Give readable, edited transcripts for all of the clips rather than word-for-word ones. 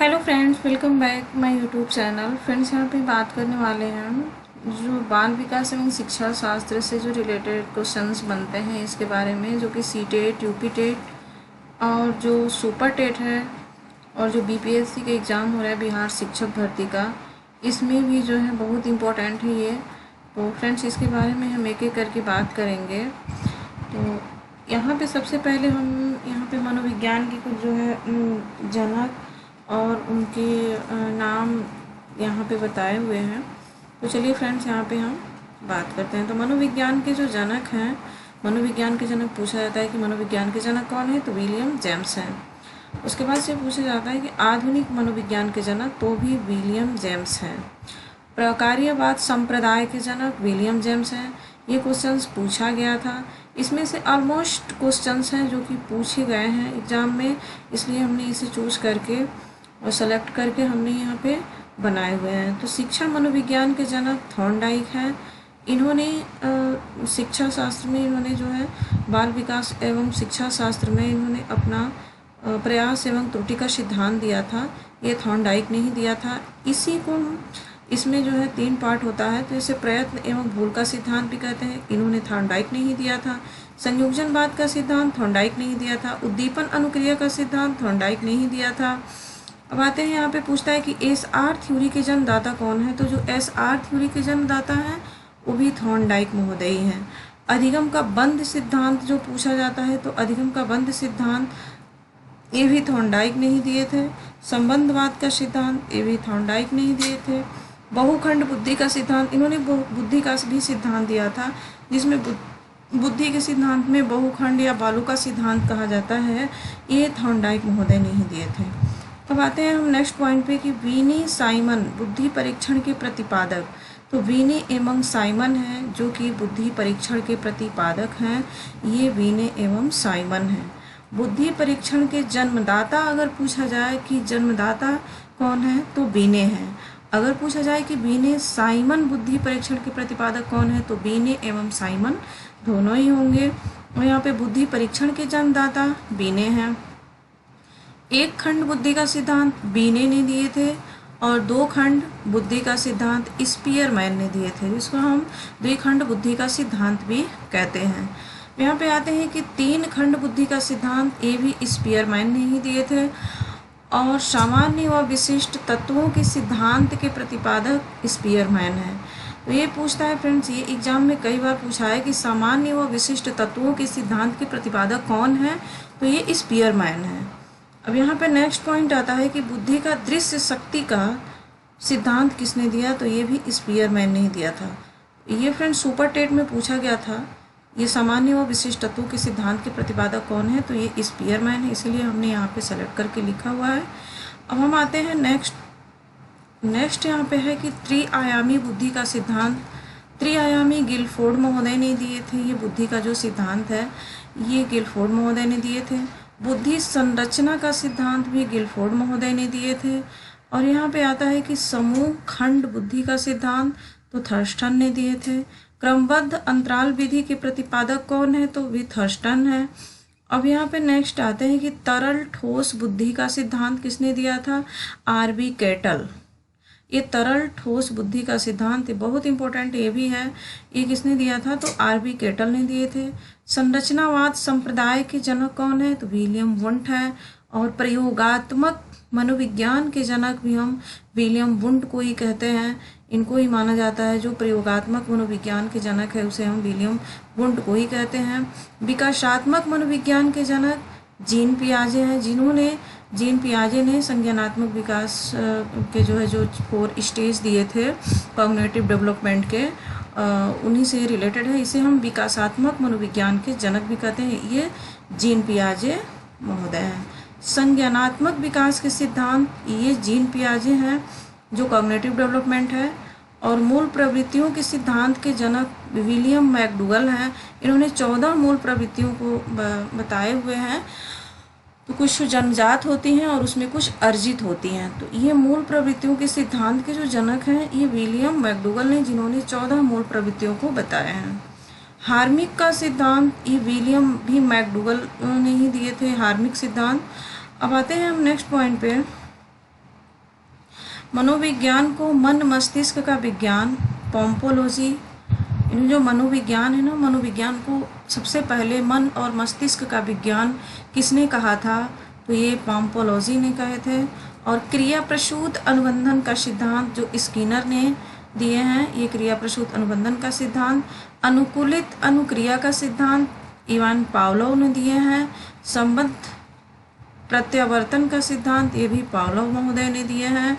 Hello friends, welcome back my YouTube channel. Friends, यहाँ पे बात करने वाले हैं जो बाल विकास एवं शिक्षा शास्त्र से जो रिलेटेड क्वेश्चंस बनते हैं इसके बारे में, जो कि सी टेट, यूपी टेट और जो सुपर टेट है और जो बीपीएससी का एग्ज़ाम हो रहा है बिहार शिक्षक भर्ती का, इसमें भी जो है बहुत इम्पोर्टेंट है ये। तो फ्रेंड्स, इसके बारे में हम एक एक करके बात करेंगे। तो यहाँ पे सबसे पहले हम यहाँ पे मनोविज्ञान की कुछ जो है जनक और उनके नाम यहाँ पे बताए हुए हैं। तो चलिए फ्रेंड्स, यहाँ पे हम बात करते हैं। तो मनोविज्ञान के जो जनक हैं, मनोविज्ञान के जनक पूछा जाता है कि मनोविज्ञान के जनक कौन है, तो विलियम जेम्स हैं। उसके बाद से पूछा जाता है कि आधुनिक मनोविज्ञान के जनक, तो भी विलियम जेम्स हैं। प्रकार्यवाद संप्रदाय के जनक विलियम जेम्स हैं। ये क्वेश्चंस पूछा गया था। इसमें से ऑलमोस्ट क्वेश्चंस हैं जो कि पूछे गए हैं एग्ज़ाम में, इसलिए हमने इसे चूज करके और सेलेक्ट करके हमने यहाँ पे बनाए हुए हैं। तो शिक्षा मनोविज्ञान के जनक थॉर्नडाइक हैं। इन्होंने शिक्षा शास्त्र में इन्होंने जो है बाल विकास एवं शिक्षा शास्त्र में इन्होंने अपना प्रयास एवं त्रुटि का सिद्धांत दिया था। ये थॉर्नडाइक ने ही दिया था। इसी को इसमें जो है 3 पार्ट होता है, तो इसे प्रयत्न एवं भूल का सिद्धांत भी कहते हैं। इन्होंने थॉर्नडाइक ने ही दिया था। संयोजनवाद का सिद्धांत थॉर्नडाइक ने ही दिया था। उद्दीपन अनुक्रिया का सिद्धांत थॉर्नडाइक ने ही दिया था। अब आते हैं, यहाँ पे पूछता है कि एसआर थ्योरी के जन्मदाता कौन है। तो जो एसआर थ्योरी के जन्मदाता हैं वो भी थॉर्नडाइक महोदय ही हैं। अधिगम का बंध सिद्धांत जो पूछा जाता है, तो अधिगम का बंध सिद्धांत ये भी थॉर्नडाइक ने ही दिए थे। संबंधवाद का सिद्धांत ये भी थॉर्नडाइक ने ही दिए थे। बहुखंड बुद्धि का सिद्धांत, इन्होंने बुद्धि का भी सिद्धांत दिया था, जिसमें बुद्धि के सिद्धांत में बहुखंड या बालू का सिद्धांत कहा जाता है, ये थॉर्नडाइक महोदय ने ही दिए थे। अब आते हैं हम नेक्स्ट पॉइंट पे कि वीनी साइमन बुद्धि परीक्षण के प्रतिपादक। तो वीने एवं साइमन हैं जो कि बुद्धि परीक्षण के प्रतिपादक हैं, ये वीने एवं साइमन हैं। बुद्धि परीक्षण के जन्मदाता अगर पूछा जाए कि जन्मदाता कौन है, तो वीने हैं। अगर पूछा जाए कि वीने साइमन बुद्धि परीक्षण के प्रतिपादक कौन है, तो वीने एवं साइमन दोनों ही होंगे। और यहाँ पे बुद्धि परीक्षण के जन्मदाता वीने हैं। एक खंड बुद्धि का सिद्धांत वीने ने दिए थे और 2 खंड बुद्धि का सिद्धांत स्पीयरमैन ने दिए थे, जिसको हम द्विखंड बुद्धि का सिद्धांत भी कहते हैं। यहाँ पे आते हैं कि 3 खंड बुद्धि का सिद्धांत ये भी स्पीयरमैन ने ही दिए थे। और सामान्य व विशिष्ट तत्वों के सिद्धांत के प्रतिपादक स्पीयरमैन है। तो ये पूछता है फ्रेंड्स, ये एग्जाम में कई बार पूछा है कि सामान्य व विशिष्ट तत्वों के सिद्धांत के प्रतिपादक कौन है, तो ये स्पीयरमैन है। अब यहाँ पे नेक्स्ट पॉइंट आता है कि बुद्धि का दृश्य शक्ति का सिद्धांत किसने दिया, तो ये भी स्पीयरमैन ने ही दिया था। ये फ्रेंड्स सुपर टेट में पूछा गया था, ये सामान्य व विशिष्ट तत्वों के सिद्धांत के प्रतिपादक कौन है, तो ये स्पीयरमैन है, इसीलिए हमने यहाँ पे सेलेक्ट करके लिखा हुआ है। अब हम आते हैं नेक्स्ट यहाँ पे है कि त्रिआयामी बुद्धि का सिद्धांत। त्रिआयामी गिलफोर्ड महोदय ने दिए थे। ये बुद्धि का जो सिद्धांत है ये गिलफोर्ड महोदय ने दिए थे। बुद्धि संरचना का सिद्धांत भी गिलफोर्ड महोदय ने दिए थे। और यहाँ पे आता है कि समूह खंड बुद्धि का सिद्धांत, तो थर्स्टन ने दिए थे। क्रमबद्ध अंतराल विधि के प्रतिपादक कौन है, तो भी थर्स्टन है। अब यहाँ पे नेक्स्ट आते हैं कि तरल ठोस बुद्धि का सिद्धांत किसने दिया था, आरबी केटल। ये तरल ठोस बुद्धि का सिद्धांत बहुत इंपॉर्टेंट ये भी है, ये किसने दिया था, तो आरबी केटल ने दिए थे। संरचनावाद संप्रदाय के जनक कौन है, तो विलियम वुंट है। और प्रयोगात्मक मनोविज्ञान के जनक भी हम विलियम वुंट को ही कहते हैं, इनको ही माना जाता है। जो प्रयोगात्मक मनोविज्ञान के जनक है उसे हम विलियम वुंट को ही कहते हैं। विकासात्मक मनोविज्ञान के जनक जीन पियाजे हैं, जीन पियाजे ने संज्ञानात्मक विकास के जो 4 स्टेज दिए थे कॉग्निटिव डेवलपमेंट के, उन्हीं से रिलेटेड है। इसे हम विकासात्मक मनोविज्ञान के जनक भी कहते हैं, ये जीन पियाजे महोदय हैं। संज्ञानात्मक विकास के सिद्धांत ये जीन पियाजे हैं, जो कॉग्निटिव डेवलपमेंट है। और मूल प्रवृत्तियों के सिद्धांत के जनक विलियम मैकडूगल हैं। इन्होंने 14 मूल प्रवृत्तियों को बताए हुए हैं। तो कुछ जन्मजात होती हैं और उसमें कुछ अर्जित होती हैं। तो ये मूल प्रवृत्तियों के सिद्धांत के जो जनक हैं ये विलियम मैकडूगल ने, जिन्होंने 14 मूल प्रवृत्तियों को बताया है। हार्मिक का सिद्धांत ये विलियम भी मैकडूगल ने ही दिए थे, हार्मिक सिद्धांत। अब आते हैं हम नेक्स्ट पॉइंट पे मनोविज्ञान को मन मस्तिष्क का विज्ञान, पोम्पोलॉजी। इन जो मनोविज्ञान है ना, मनोविज्ञान को सबसे पहले मन और मस्तिष्क का विज्ञान किसने कहा था? तो ये पोम्पोलॉजी ने कहे थे। और क्रिया प्रसूत अनुबंधन का सिद्धांत जो स्किनर ने दिए हैं, ये क्रिया प्रसूत अनुबंधन का सिद्धांत। अनुकूलित अनुक्रिया का सिद्धांत इवान पावलोव ने दिए हैं। संबंध प्रत्यावर्तन का सिद्धांत ये भी पावलोव महोदय ने दिए हैं।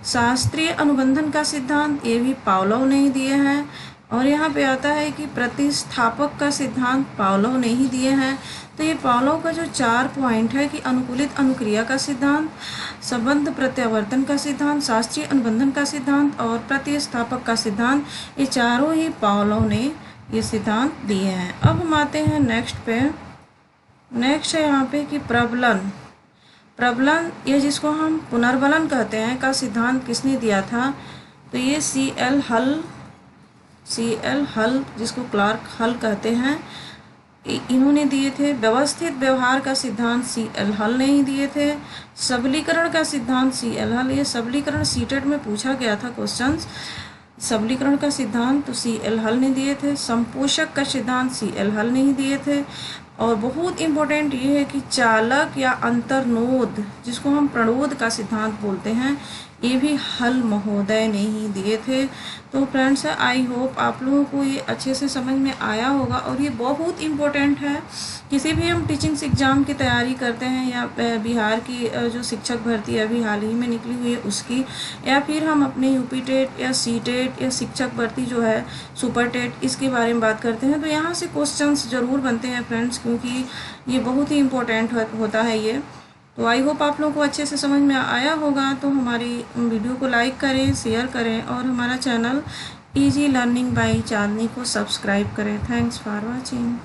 शास्त्रीय अनुबंधन का सिद्धांत ये भी पावलोव ने ही दिए हैं। और यहाँ पे आता है कि प्रतिस्थापक का सिद्धांत पावलोव ने ही दिए हैं। तो ये पावलोव का जो 4 पॉइंट है कि अनुकूलित अनुक्रिया का सिद्धांत, संबंध प्रत्यावर्तन का सिद्धांत, शास्त्रीय अनुबंधन का सिद्धांत और प्रतिस्थापक का सिद्धांत, ये चारों ही पावलोव ने ये सिद्धांत दिए हैं। अब हम आते हैं नेक्स्ट पे। नेक्स्ट है यहाँ पे कि प्रबलन। प्रबलन ये जिसको हम पुनर्बलन कहते हैं का सिद्धांत किसने दिया था? तो ये C.L. हल जिसको क्लार्क हल कहते हैं, इन्होंने दिए थे। व्यवस्थित व्यवहार का सिद्धांत C.L. हल ने ही दिए थे। सबलीकरण का सिद्धांत C.L. हल, ये सबलीकरण सीटेट में पूछा गया था क्वेश्चंस। सबलीकरण का सिद्धांत तो C.L. हल ने दिए थे। संपोषक का सिद्धांत C.L. हल ने ही दिए थे। और बहुत इम्पोर्टेंट ये है कि चालक या अंतर्नोद जिसको हम प्रणोद का सिद्धांत बोलते हैं, ये भी हल महोदय ने ही दिए थे। तो फ्रेंड्स, आई होप आप लोगों को ये अच्छे से समझ में आया होगा। और ये बहुत इम्पोर्टेंट है, किसी भी हम टीचिंग्स एग्ज़ाम की तैयारी करते हैं या बिहार की जो शिक्षक भर्ती अभी हाल ही में निकली हुई है उसकी, या फिर हम अपने यूपी टेट या सी टेट या शिक्षक भर्ती जो है सुपर टेट, इसके बारे में बात करते हैं, तो यहाँ से क्वेश्चंस ज़रूर बनते हैं फ्रेंड्स, क्योंकि ये बहुत ही इम्पोर्टेंट होता है ये। तो आई होप आप लोगों को अच्छे से समझ में आया होगा। तो हमारी वीडियो को लाइक करें, शेयर करें और हमारा चैनल इजी लर्निंग बाय चांदनी को सब्सक्राइब करें। Thanks for watching.